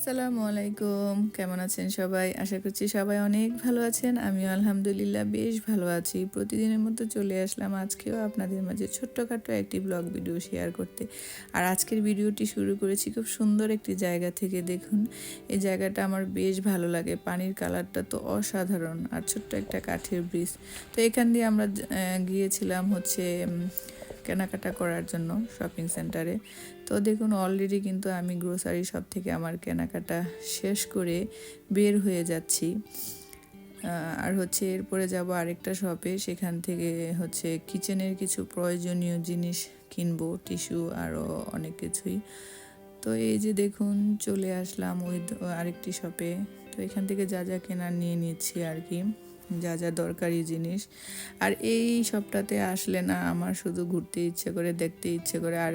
আসসালামু আলাইকুম, কেমন আছেন সবাই? আশা করছি সবাই অনেক ভালো আছেন। আমিও আলহামদুলিল্লাহ বেশ ভালো আছি। প্রতিদিনের মতো চলে আসলাম আজকেও আপনাদের মাঝে ছোট্টখাটো একটি ব্লগ ভিডিও শেয়ার করতে। আর আজকের ভিডিওটি শুরু করেছি খুব সুন্দর একটি জায়গা থেকে। দেখুন, এই জায়গাটা আমার বেশ ভালো লাগে। পানির কালারটা তো অসাধারণ, আর ছোট্ট একটা কাঠের ব্রিজ। তো এখান দিয়ে আমরা গিয়েছিলাম হচ্ছে কেনাকাটা করার জন্য শপিং সেন্টারে। তো দেখুন, অলরেডি কিন্তু আমি গ্রোসারি শপ থেকে আমার কেনাকাটা শেষ করে বের হয়ে যাচ্ছি। আর হচ্ছে এরপরে যাব আরেকটা শপে, সেখান থেকে হচ্ছে কিচেনের কিছু প্রয়োজনীয় জিনিস কিনবো, টিস্যু আরও অনেক কিছুই। তো এই যে দেখুন, চলে আসলাম ওই আরেকটি শপে। তো এখান থেকে যা যা কেনার নিয়ে নিচ্ছি আর কি, যা যা দরকারি জিনিস। আর এই সবটাতে আসলে না আমার শুধু ঘুরতে ইচ্ছে করে, দেখতে ইচ্ছে করে, আর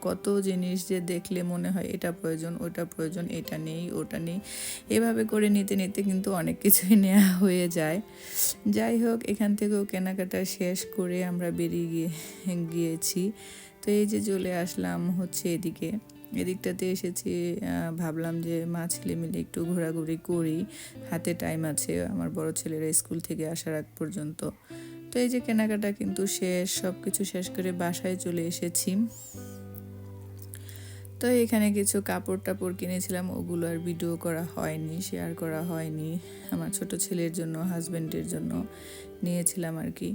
কত জিনিস যে দেখলে মনে হয় এটা প্রয়োজন, ওটা প্রয়োজন, এটা নেই ওটা নেই, এভাবে করে নিতে নিতে কিন্তু অনেক কিছুই নেওয়া হয়ে যায়। যাই হোক, এখান থেকেও কেনাকাটা শেষ করে আমরা বেরিয়ে গিয়েছি। তো এই যে চলে আসলাম হচ্ছে এদিকটাতে এসেছি। ভাবলাম যে মা ছেলে মিলে একটু ঘোরাঘুরি করি, হাতে টাইম আছে আমার বড় ছেলেরা স্কুল থেকে আসার আগ পর্যন্ত। তো এই যে কেনাকাটা কিন্তু শেষ, সব কিছু শেষ করে বাসায় চলে এসেছি। তো এখানে কিছু কাপড় টাপড় কিনেছিলাম, ওগুলো আর ভিডিও করা হয়নি, শেয়ার করা হয়নি। আমার ছোট ছেলের জন্য, হাজব্যান্ডের জন্য নিয়েছিলাম আর কি।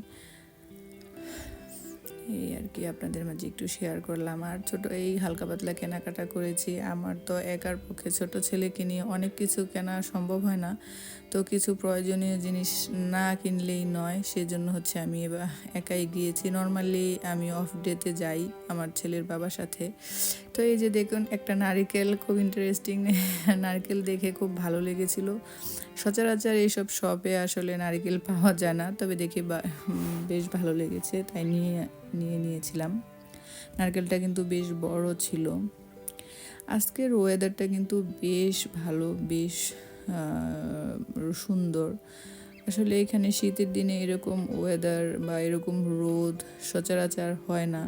এই আর কি আপনাদের মাঝে একটু শেয়ার করলাম। আর ছোট এই হালকা পাতলা কেনাকাটা করেছি। আমার তো একার পক্ষে ছোট ছেলেকে নিয়ে অনেক কিছু কেনা সম্ভব হয় না, তো কিছু প্রয়োজনীয় জিনিস না কিনলেই নয়, সেজন্য হচ্ছে আমি এবার একাই গিয়েছি। নর্মালি আমি অফ ডেতে যাই আমার ছেলের বাবার সাথে। তো এই যে দেখুন, একটা নারকেল, খুব ইন্টারেস্টিং নারকেল দেখে খুব ভালো লেগেছিল। সচরাচর এইসব শপে আসলে নারকেল পাওয়া যায় না, তবে দেখে বেশ ভালো লেগেছে, তাই নিয়েছিলাম। নারকেলটা কিন্তু বেশ বড় ছিল। আজকের ওয়েদারটা কিন্তু বেশ ভালো, বেশ সুন্দর। আসলে এখানে শীতের দিনে এরকম ওয়েদার বা এরকম রোদ সচরাচর হয় না।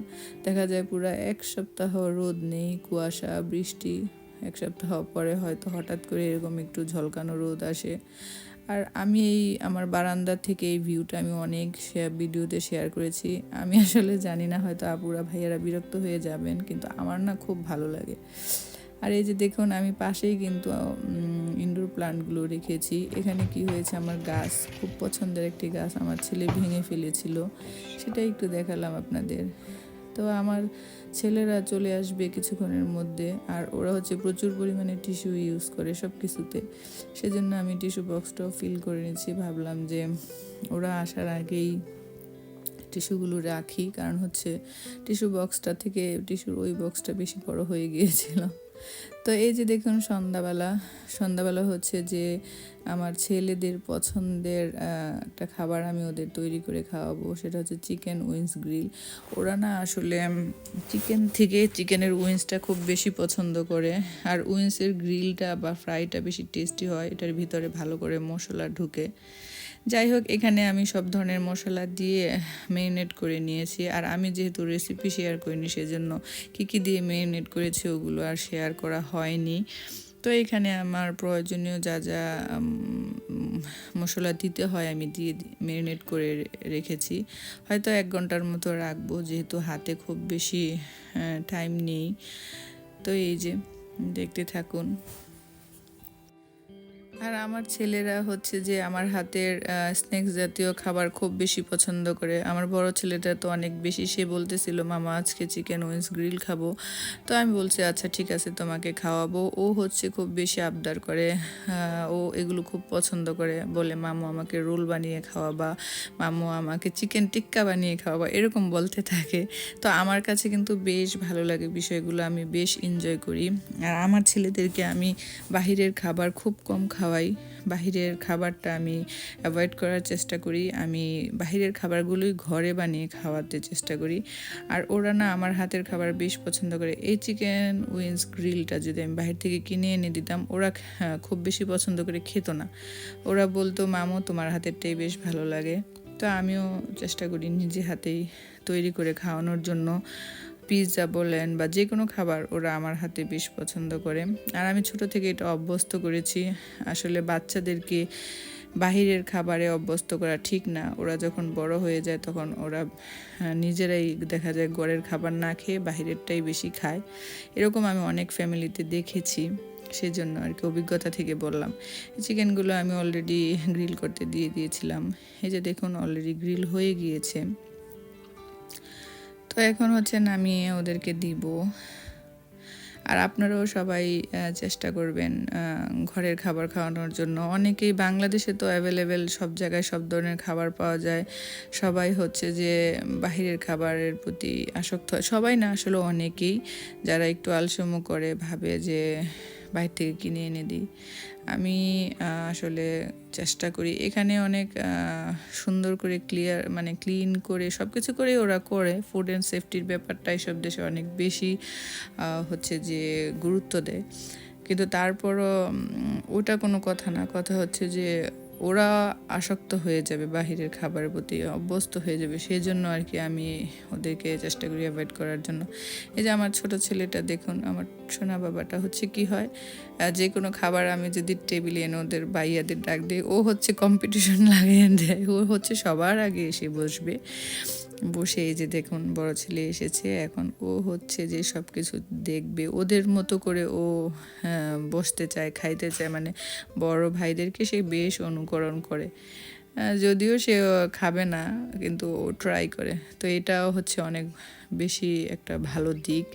দেখা যায় পুরো এক সপ্তাহ রোদ নেই, কুয়াশা বৃষ্টি, এক সপ্তাহ পরে হয়তো হঠাৎ করে এরকম একটু ঝলকানো রোদ আসে। আর আমি আমার বারান্দা থেকে এই ভিউটা আমি অনেক ভিডিওতে শেয়ার করেছি। আমি আসলে জানি না, হয়তো আপুরা ভাইয়ারা বিরক্ত হয়ে যাবেন, কিন্তু আমার না খুব ভালো লাগে। আর এই যে দেখুন, আমি পাশেই কিন্তু ইনডোর প্লান্টগুলো রেখেছি। এখানে কি হয়েছে, আমার গাছ, খুব পছন্দের একটি গাছ আমার ছেলে ভেঙে ফেলেছিল, সেটাই একটু দেখালাম আপনাদের। তো আমার ছেলেরা চলে আসবে কিছুক্ষণের মধ্যে, আর ওরা হচ্ছে প্রচুর পরিমাণে টিস্যু ইউজ করে সব কিছুতে, সেজন্য আমি টিস্যু বক্সটাও ফিল করে নিচ্ছি। ভাবলাম যে ওরা আসার আগেই টিস্যুগুলো রাখি, কারণ হচ্ছে টিস্যু বক্সটা থেকে টিস্যুর ওই বক্সটা বেশি বড় হয়ে গিয়েছিল। তো এই যে দেখুন, সন্ধ্যাবেলা হচ্ছে যে আমার ছেলেদের পছন্দের একটা খাবার আমি ওদের তৈরি করে খাওয়াবো, সেটা হচ্ছে চিকেন উইংস গ্রিল। ওরা না আসলে চিকেন থেকে চিকেনের উইংসটা খুব বেশি পছন্দ করে, আর উইংসের গ্রিলটা বা ফ্রাইটা বেশি টেস্টি হয়, এটার ভিতরে ভালো করে মশলা ঢুকে। যাই হোক, এখানে আমি সব ধরনের মশলা দিয়ে ম্যারিনেট করে নিয়েছি। আর আমি যেহেতু রেসিপি শেয়ার করিনি, সেজন্য কী কী দিয়ে ম্যারিনেট করেছি ওগুলো আর শেয়ার করা হয়নি। তো এখানে আমার প্রয়োজনীয় যা যা মশলা দিতে হয় আমি দিয়ে ম্যারিনেট করে রেখেছি। হয়তো 1 ঘন্টার মতো রাখবো, যেহেতু হাতে খুব বেশি টাইম নেই। তো এই যে দেখতে থাকুন। আর আমার ছেলেরা হচ্ছে যে আমার হাতের স্ন্যাক্স জাতীয় খাবার খুব বেশি পছন্দ করে। আমার বড় ছেলেটা তো অনেক বেশি, সে বলতেছিল মামা আজকে চিকেন উইংস গ্রিল খাবো। তো আমি বলছি আচ্ছা ঠিক আছে, তোমাকে খাওয়াবো। ও হচ্ছে খুব বেশি আবদার করে, ও এগুলো খুব পছন্দ করে, বলে মামু আমাকে রোল বানিয়ে খাওয়াবা, মামু আমাকে চিকেন টিক্কা বানিয়ে খাওয়াবা, এরকম বলতে থাকে। তো আমার কাছে কিন্তু বেশ ভালো লাগে বিষয়গুলো, আমি বেশ এনজয় করি। আর আমার ছেলেদেরকে আমি বাহিরের খাবার খুব কম খাওয়াই, বাহিরের খাবারটা আমি অ্যাভয়েড করার চেষ্টা করি। আমি বাহিরের খাবারগুলোই ঘরে বানিয়ে খাওয়াতে চেষ্টা করি। আর ওরা না আমার হাতের খাবার বেশ পছন্দ করে। এই চিকেন উইংস গ্রিলটা যদি আমি বাহির থেকে কিনে এনে দিতাম, ওরা খুব বেশি পছন্দ করে খেত না। ওরা বলতো মামু তোমার হাতেরটাই বেশ ভালো লাগে। তো আমিও চেষ্টা করি নিজে হাতেই তৈরি করে খাওয়ানোর জন্য। পিৎজা বলেন বা যে কোনো খাবার ওরা আমার হাতে বেশ পছন্দ করে। আর আমি ছোট থেকে এটা অভ্যস্ত করেছি। আসলে বাচ্চাদেরকে বাহিরের খাবারে অভ্যস্ত করা ঠিক না। ওরা যখন বড় হয়ে যায় তখন ওরা নিজেরাই দেখা যায় ঘরের খাবার না খেয়ে বাহিরেরটাই বেশি খায়। এরকম আমি অনেক ফ্যামিলিতে দেখেছি, সেজন্য আর কি অভিজ্ঞতা থেকে বললাম। চিকেনগুলো আমি অলরেডি গ্রিল করতে দিয়ে দিয়েছিলাম। এই যে দেখুন অলরেডি গ্রিল হয়ে গিয়েছে। তো এখন হচ্ছে নামিয়ে ওদেরকে দিব। আর আপনারাও সবাই চেষ্টা করবেন ঘরের খাবার খাওয়ানোর জন্য। অনেকেই বাংলাদেশে তো অ্যাভেলেবেল সব জায়গায় সব ধরনের খাবার পাওয়া যায়। সবাই হচ্ছে যে বাহিরের খাবারের প্রতি আসক্ত হয়, সবাই না আসলে অনেকেই, যারা একটু আলসেমি করে ভাবে যে বাইরে থেকে কিনে এনে দিই। আমি আসলে চেষ্টা করি, এখানে অনেক সুন্দর করে ক্লিন করে সব কিছু করে ওরা করে। ফুড অ্যান্ড সেফটির ব্যাপারটা এসব দেশে অনেক বেশি হচ্ছে যে গুরুত্ব দেয়। কিন্তু তারপরও ওটা কোনো কথা না, কথা হচ্ছে যে ওরা আসক্ত হয়ে যাবে বাহিরের খাবারের প্রতি, অভ্যস্ত হয়ে যাবে। সেই জন্য আর কি আমি ওদেরকে চেষ্টা করি অ্যাভয়েড করার জন্য। এই যে আমার ছোট ছেলেটা দেখুন, আমার সোনা বাবাটা হচ্ছে কি হয়, যে কোনো খাবার আমি যদি টেবিলে এনে ওদের ভাইয়াদের ডাক দিই, ও হচ্ছে কম্পিটিশন লাগিয়ে দেয়। ও হচ্ছে সবার আগে এসে বসবে। বসে এই যে দেখুন বড় ছেলে এসেছে, এখন ও হচ্ছে যে সব কিছু দেখবে, ওদের মতো করে ও বসতে চায়, খাইতে চায়। মানে বড় ভাইদেরকে সে বেশ অনুকরণ করে। যদিও সে খাবে না, কিন্তু ও ট্রাই করে। তো এটাও হচ্ছে অনেক বেশি একটা ভালো দিক।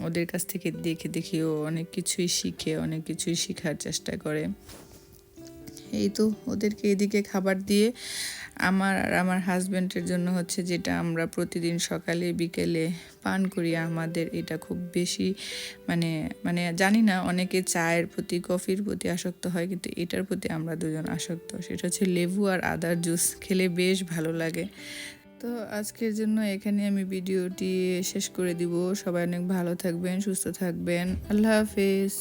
ওদের কাছ থেকে দেখে দেখে ও অনেক কিছুই শিখে, অনেক কিছুই শেখার চেষ্টা করে। এই তো ওদেরকে এদিকে খাবার দিয়ে আমার আর আমার হাজব্যান্ডের জন্য হচ্ছে যেটা আমরা প্রতিদিন সকালে বিকেলে পান করি, আমাদের এটা খুব বেশি মানে মানে জানি না, অনেকে চায়ের প্রতি কফির প্রতি আসক্ত হয়, কিন্তু এটার প্রতি আমরা দুজন আসক্ত। সেটা হচ্ছে লেবু আর আদার জুস, খেলে বেশ ভালো লাগে। তো আজকের জন্য এখানে আমি ভিডিওটি শেষ করে দিব। সবাই অনেক ভালো থাকবেন, সুস্থ থাকবেন। আল্লাহ হাফেজ।